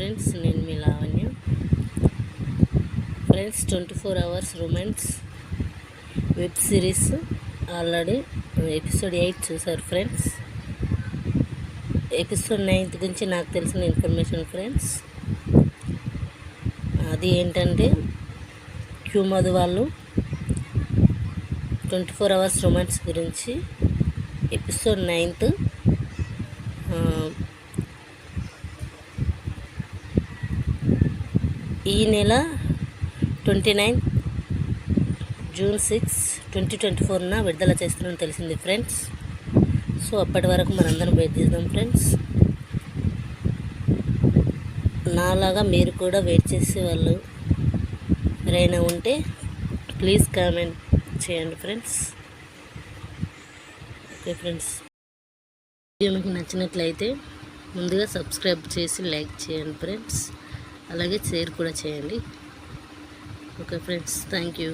Friends, నేను మీ Lavanya. Friends, 24 hours romance web series already episode 8 చూసారు ఫ్రెండ్స్. ఎపిసోడ్ 9 గురించి నాకు తెలిసిన ఇన్ఫర్మేషన్ ఫ్రెండ్స్, అది ఏంటంటే క్యూ మధు వాళ్ళు 24 అవర్స్ రొమాన్స్ గురించి ఎపిసోడ్ 9 ఈ నెల 29 జూన్ 6, 2024న విడుదల చేస్తున్నాను తెలిసింది ఫ్రెండ్స్. సో అప్పటి వరకు మనందరం వెయిట్ చేద్దాం ఫ్రెండ్స్. నాలాగా మీరు కూడా వెయిట్ చేసే వాళ్ళు ఎవరైనా ఉంటే ప్లీజ్ కామెంట్ చేయండి ఫ్రెండ్స్. ఓకే ఫ్రెండ్స్, వీడియో మీకు నచ్చినట్లయితే ముందుగా సబ్స్క్రైబ్ చేసి లైక్ చేయండి ఫ్రెండ్స్. అలాగే షేర్ కూడా చేయండి. Okay friends, thank you.